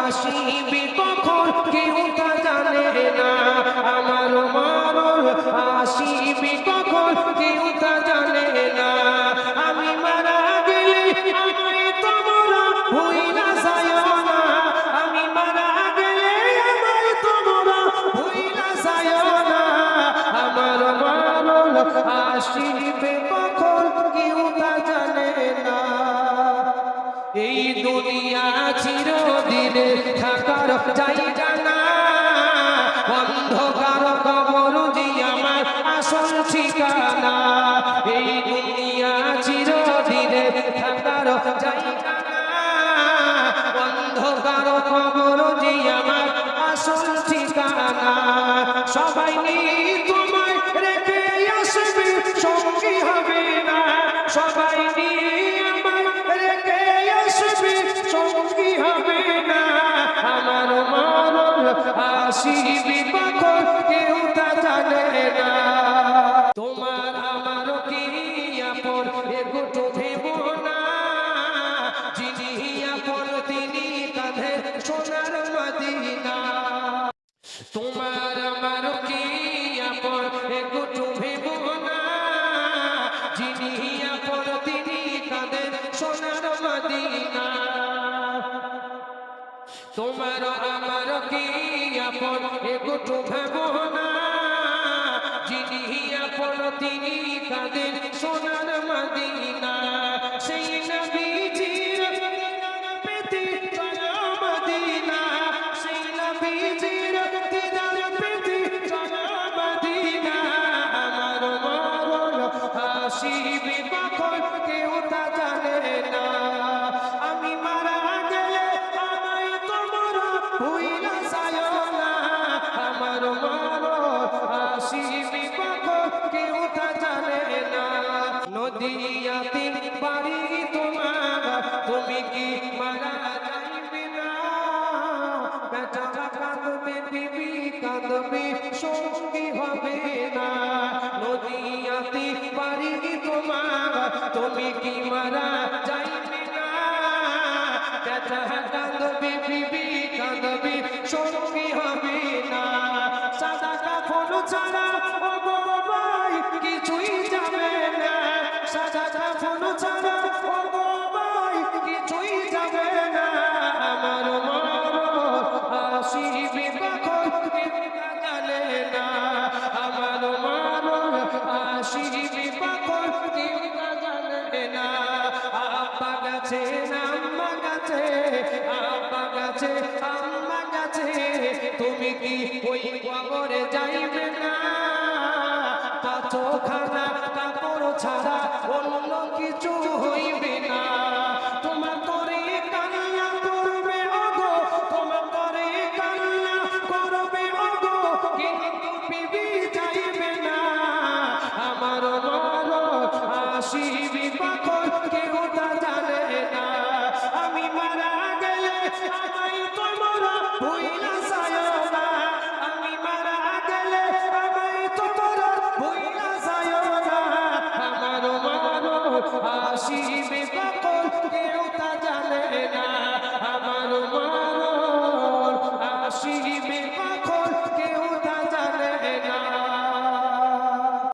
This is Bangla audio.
আসিবে কখন কেউ তা জানে না, আমার মরণ আসিবে কখন কেউ তা জানে না। আমি মারা গেলে আমায় তোমরা ভুইলা যাইও না, আমি মারা গেলে আমায় তোমরা ভুইলা যাইও না, আমার মরণ আসিবে কখন কেউ তা জানে না। এই দুনিয়া চিরদিনের থাকার জায়গা না, অন্ধকার কবর যে আমার আসল ঠিকানা। এই দুনিয়া চিরদিনের থাকার জায়গা না, অন্ধকার কবর যে আমার আসল ঠিকানা। সবাই নিয়ে তোমায় রেখে আসবে, সঙ্গী হবে না, সবাই নিয়ে আমায় রেখে আসবে, সঙ্গী হবে না, আমার মরণ আসিবে কখন কেউ তা জানে না। তোমার আমার কি আপন একটু ভেবো না, যিনি আপন তিনি কাঁধের সোনার মদিনা। তোমার আমার কি আপন একটু ভেবো না, যিনি আপন তিনি কাঁধের সোনার মদিনা। তোমার আমার কি আপন একটু ভেবো না, যিনি আপন তিনি কাঁধের সোনার মদিনা। সেই নবীজির দিদার পেতে চলো মদিনা, সেই নবীজির দিদার পেতে চলো মদিনা, আমার মরণ আসিবে কখন কেউ তা জানে না। আমি মারা গেলে আমায় তোমরা ভুইলা যাইও না, আমার মরণ আসিবে কখন কেউ তা জানে না। নদিয়াতে বাড়ি তোমার, তুমি কি মারা যাইবে না, বেটা কাঁদবে বিবি কাঁদবে সঙ্গী হবে না। নদিয়াতে বাড়ি তোমার, তুমি কি মারা যাইবে না, বেটা কাঁদবে বিবি কাঁদবে সঙ্গী হবে না। সাদা কাফন ছাড়া ও গো ভাই কিছুই যাবে না, সাদা কাফন ছাড়া ও গো ভাই কিছুই যাবে না, আমার মরণ আসিবে কখন কেউ তা জানে না, আমার মরণ আসিবে কখন কেউ তা জানে না। আব্বা গেছে আম্মা গেছে, আব্বা গেছে আম্মা গেছে, তুমি কি ওই কবরে যাইবে না, পাঁচখানা কাপড় ছাড়া অন্য কিছু হইবে না। তোমার তরে কান্না করবে ওগো, তোমার তরে কান্না করবে ওগো, কিন্তু বিবি যাইবে না, আমার মরণ আসিবে কখন কেউ তা জানে না। আমি মারা গেলে আমায় তোমরা ভুইলা যাইও না, আমি মারা গেলে আমায় তোমরা ভুইলা যাইও না, আমার মরণ আসিবে